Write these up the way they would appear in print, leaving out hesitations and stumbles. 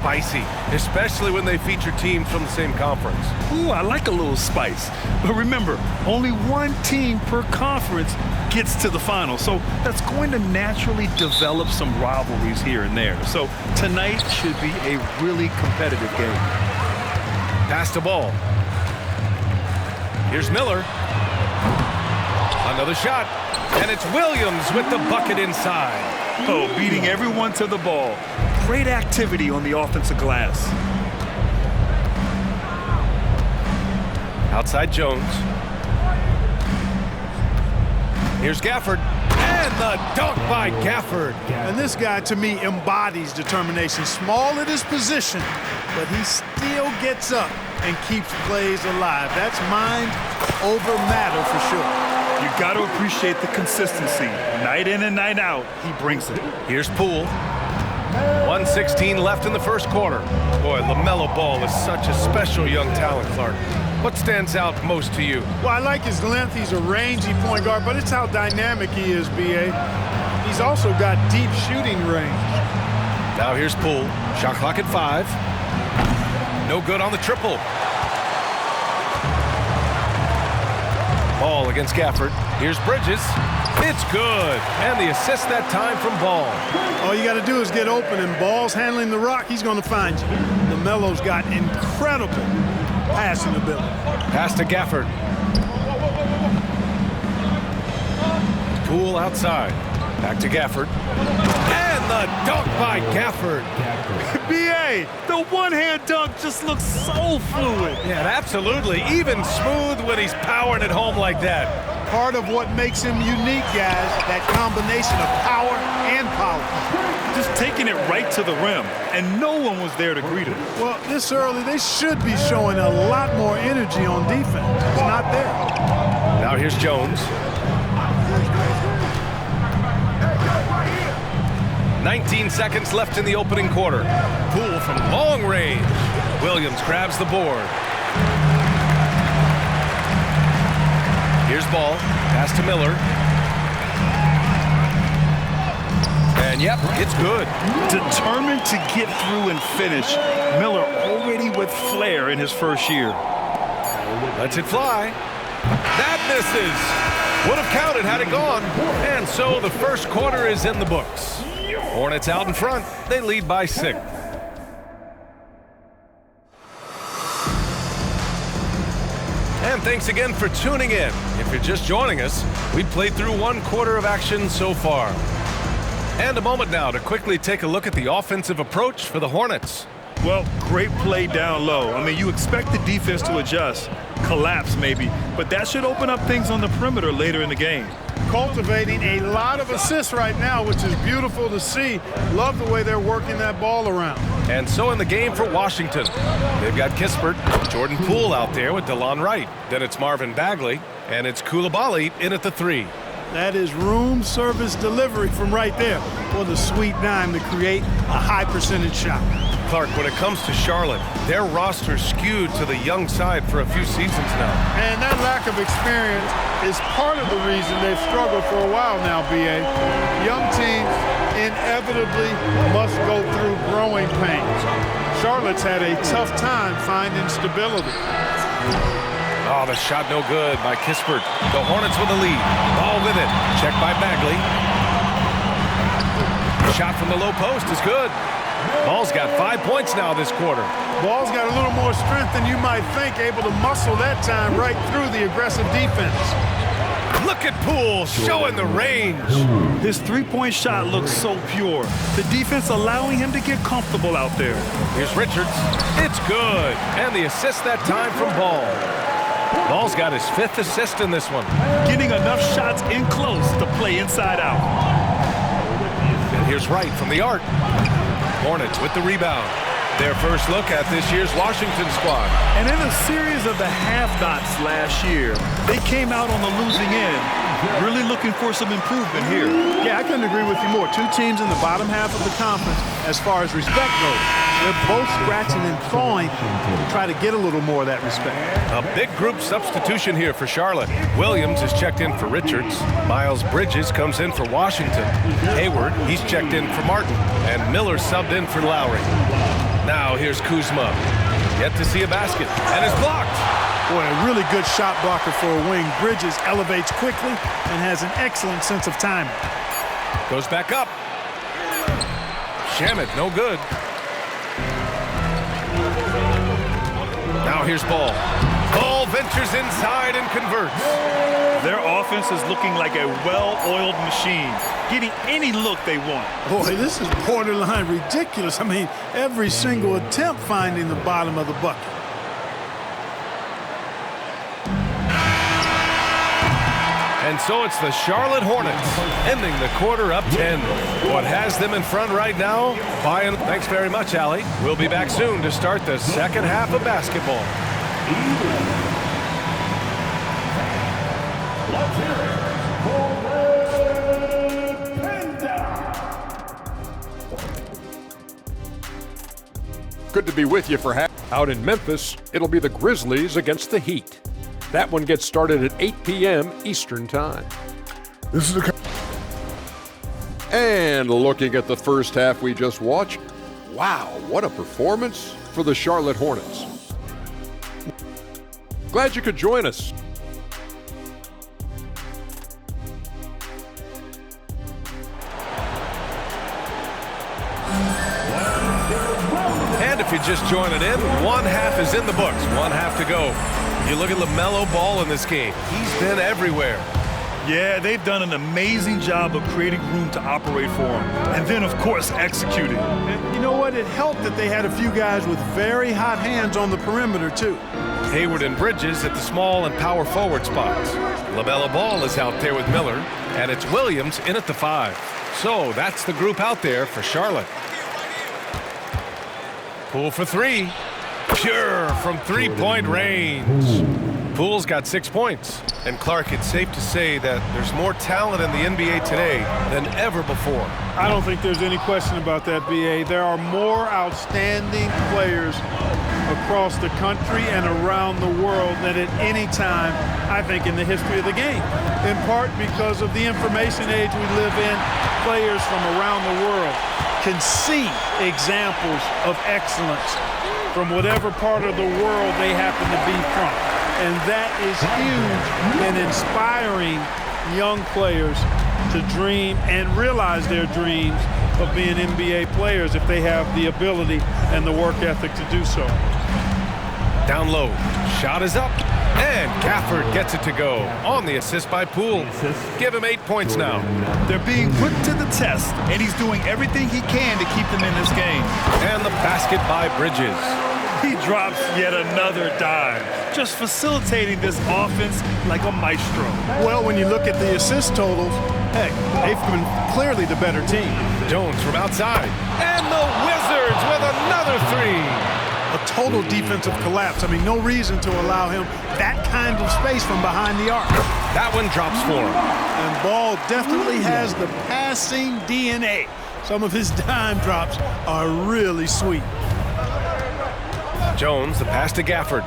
Spicy, especially when they feature teams from the same conference. Ooh, I like a little spice. But remember, only one team per conference gets to the final, so that's going to naturally develop some rivalries here and there. So tonight should be a really competitive game. Pass the ball. Here's Miller. Another shot, and it's Williams with the bucket inside. Oh, beating everyone to the ball. Great activity on the offensive glass. Outside Jones. Here's Gafford. And the dunk by Gafford. And this guy, to me, embodies determination. Small at his position, but he still gets up and keeps plays alive. That's mind over matter for sure. You got to appreciate the consistency. Night in and night out, he brings it. Here's Poole. 1:16 left in the first quarter. Boy, LaMelo Ball is such a special young talent, Clark. What stands out most to you? Well, I like his length. He's a rangy point guard, but it's how dynamic he is, B.A. He's also got deep shooting range. Now here's Poole. Shot clock at 5. No good on the triple. Ball against Gafford. Here's Bridges. It's good. And the assist that time from Ball. All you got to do is get open, and Ball's handling the rock. He's going to find you. LaMelo's got incredible passing ability. Pass to Gafford. Poole outside. Back to Gafford. And the dunk by Gafford. B.A., the one-hand dunk just looks so fluid. Yeah, absolutely. Even smooth when he's powering it home like that. Part of what makes him unique, guys, that combination of power and power. Just taking it right to the rim, and no one was there to greet him. Well, this early, they should be showing a lot more energy on defense. It's not there. Now here's Jones. 19 seconds left in the opening quarter. Poole from long range. Williams grabs the board. Here's Ball. Pass to Miller. And yep, it's good. Determined to get through and finish. Miller already with flair in his first year. Lets it fly. That misses. Would have counted had it gone. And so the first quarter is in the books. Hornets out in front. They lead by 6. And thanks again for tuning in. If you're just joining us, we played through 1 quarter of action so far. And a moment now to quickly take a look at the offensive approach for the Hornets. Well, great play down low. I mean, you expect the defense to adjust, collapse maybe, but that should open up things on the perimeter later in the game. Cultivating a lot of assists right now, which is beautiful to see. Love the way they're working that ball around. And so in the game for Washington, they've got Kispert, Jordan Poole out there with DeLon Wright. Then it's Marvin Bagley, and it's Coulibaly in at the 3. That is room service delivery from right there. For the sweet dime to create a high percentage shot. Clark, when it comes to Charlotte, their roster skewed to the young side for a few seasons now. And that lack of experience is part of the reason they've struggled for a while now, B.A. Young teams inevitably must go through growing pains. Charlotte's had a tough time finding stability. Oh, the shot no good by Kispert. The Hornets with the lead. Ball with it. Checked by Bagley. Shot from the low post is good. Ball's got 5 points now this quarter. Ball's got a little more strength than you might think, able to muscle that time right through the aggressive defense. Look at Poole showing the range. His three-point shot looks so pure. The defense allowing him to get comfortable out there. Here's Richards. It's good. And the assist that time from Ball. Ball's got his 5th assist in this one. Getting enough shots in close to play inside out. And here's Wright from the arc. Hornets with the rebound. Their first look at this year's Washington squad. And in a series of the have-nots last year, they came out on the losing end, really looking for some improvement here. Yeah, I couldn't agree with you more. 2 teams in the bottom half of the conference as far as respect goes. They're both scratching and clawing to try to get a little more of that respect. A big group substitution here for Charlotte. Williams is checked in for Richards. Miles Bridges comes in for Washington. Hayward, he's checked in for Martin. And Miller subbed in for Lowry. Now Now here's Kuzma. Yet to see a basket, and is blocked. Boy, a really good shot blocker for a wing. Bridges elevates quickly and has an excellent sense of timing. Goes back up. Shamet, no good. Now here's Ball. Ball ventures inside and converts. Their offense is looking like a well-oiled machine, getting any look they want. Boy, this is borderline ridiculous. I mean, every single attempt finding the bottom of the bucket. And so it's the Charlotte Hornets ending the quarter up 10. What has them in front right now? Thanks very much, Allie. We'll be back soon to start the second half of basketball. Good to be with you for half. Out in Memphis, it'll be the Grizzlies against the Heat. That one gets started at 8 p.m. Eastern Time. And looking at the first half we just watched, wow, what a performance for the Charlotte Hornets. Glad you could join us. And if you're just joining in, one half is in the books, one half to go. You look at LaMelo Ball in this game. He's been everywhere. Yeah, they've done an amazing job of creating room to operate for him. And then, of course, executing. And you know what? It helped that they had a few guys with very hot hands on the perimeter, too. Hayward and Bridges at the small and power forward spots. LaMelo Ball is out there with Miller, and it's Williams in at the 5. So that's the group out there for Charlotte. Poole for 3. Pure from three-point range. Poole's got 6 points. And Clark, it's safe to say that there's more talent in the NBA today than ever before. I don't think there's any question about that, B.A. There are more outstanding players across the country and around the world than at any time, I think, in the history of the game. In part because of the information age we live in, players from around the world can see examples of excellence from whatever part of the world they happen to be from. And that is huge in inspiring young players to dream and realize their dreams of being NBA players if they have the ability and the work ethic to do so. Down low, shot is up, and Gafford gets it to go on the assist by Poole. Give him 8 points now. They're being put to the test, and he's doing everything he can to keep them in this game. And the basket by Bridges. He drops yet another dive, just facilitating this offense like a maestro. Well, when you look at the assist totals, heck, they've been clearly the better team. Jones from outside, and the Wizards with another 3. A total defensive collapse. I mean, no reason to allow him that kind of space from behind the arc. That one drops for him. And Ball definitely has the passing DNA. Some of his dime drops are really sweet. Jones, the pass to Gafford.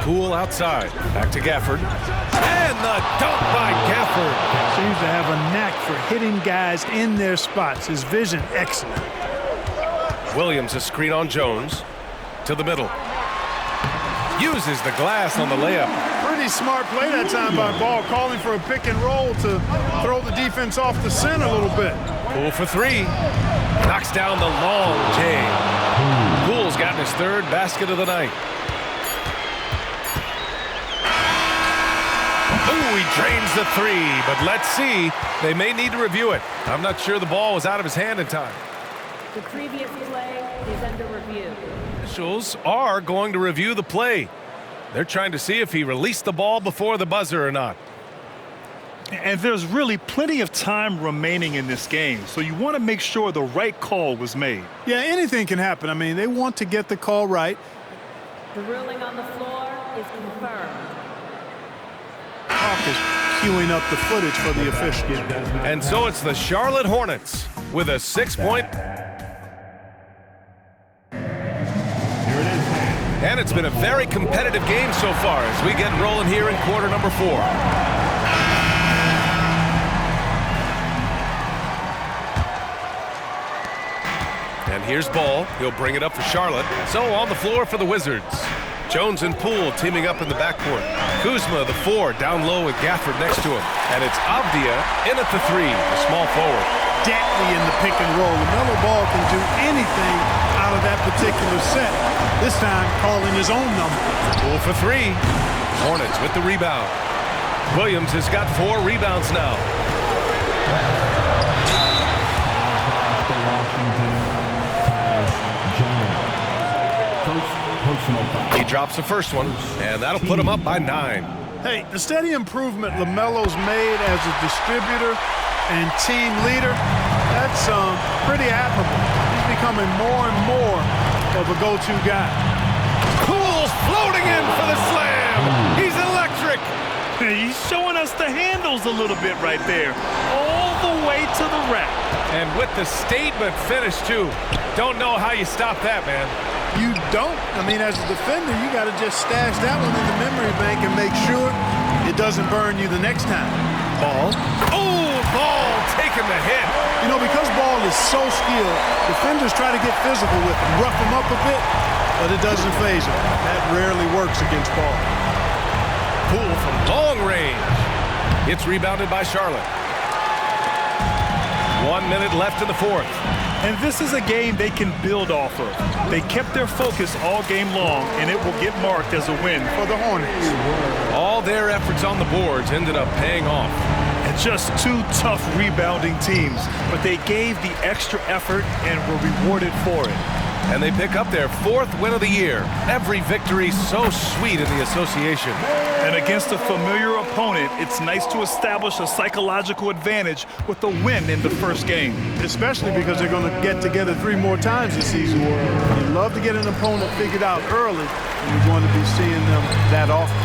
Poole outside. Back to Gafford. And the dunk by Gafford. Seems to have a knack for hitting guys in their spots. His vision, excellent. Williams, a screen on Jones. To the middle. Uses the glass on the layup. Pretty smart play that time by Ball, calling for a pick and roll to throw the defense off the scent a little bit. Poole for 3. Knocks down the long J. Poole's gotten his 3rd basket of the night. Ooh, he drains the 3, but let's see. They may need to review it. I'm not sure the ball was out of his hand in time. The previous play is under review. Officials are going to review the play. They're trying to see if he released the ball before the buzzer or not. And there's really plenty of time remaining in this game, so you want to make sure the right call was made. Yeah, anything can happen. I mean, they want to get the call right. The ruling on the floor is confirmed. Hawk is queuing up the footage for the official. And so it's the Charlotte Hornets with a 6-point. And it's been a very competitive game so far as we get rolling here in quarter number 4. And here's Ball. He'll bring it up for Charlotte. So on the floor for the Wizards. Jones and Poole teaming up in the backcourt. Kuzma, the 4, down low with Gafford next to him. And it's Avdia in at the 3, the small forward. Deadly in the pick and roll. LaMelo Ball can do anything out of that particular set. This time calling his own number. Poole for 3. Hornets with the rebound. Williams has got 4 rebounds now. He drops the first one, and that'll put him up by 9. Hey, the steady improvement LaMelo's made as a distributor and team leader, that's pretty admirable. He's becoming more and more of a go-to guy. Poole's floating in for the slam. He's electric. He's showing us the handles a little bit right there, all the way to the rack. And with the statement finish, too. Don't know how you stop that, man. You don't. I mean, as a defender, you got to just stash that one in the memory bank and make sure it doesn't burn you the next time. Ball. Oh, Ball taking the hit. You know, because Ball is so skilled, defenders try to get physical with him, rough him up a bit, but it doesn't faze him. That rarely works against Ball. Poole from long range. It's rebounded by Charlotte. 1 minute left in the 4th. And this is a game they can build off of. They kept their focus all game long, and it will get marked as a win for the Hornets. All their efforts on the boards ended up paying off. And just 2 tough rebounding teams, but they gave the extra effort and were rewarded for it. And they pick up their 4th win of the year. Every victory so sweet in the association. And against a familiar opponent, it's nice to establish a psychological advantage with a win in the first game. Especially because they're going to get together 3 more times this season. You love to get an opponent figured out early, and you're going to be seeing them that often.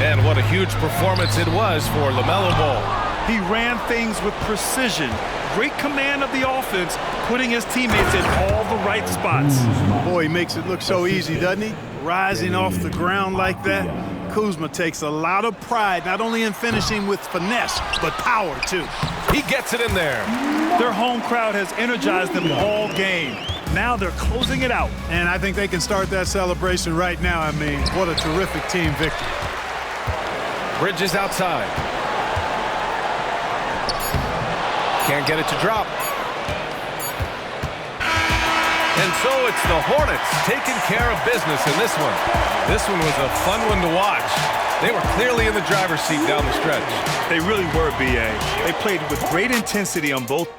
And what a huge performance it was for LaMelo Ball. He ran things with precision, great command of the offense, putting his teammates in all the right spots. Boy, he makes it look so easy, doesn't he? Rising off the ground like that. Kuzma takes a lot of pride, not only in finishing with finesse, but power, too. He gets it in there. Their home crowd has energized them all game. Now they're closing it out. And I think they can start that celebration right now. I mean, what a terrific team victory. Bridges outside. Can't get it to drop. And so it's the Hornets taking care of business in this one. This one was a fun one to watch. They were clearly in the driver's seat down the stretch. They really were, B.A. They played with great intensity on both.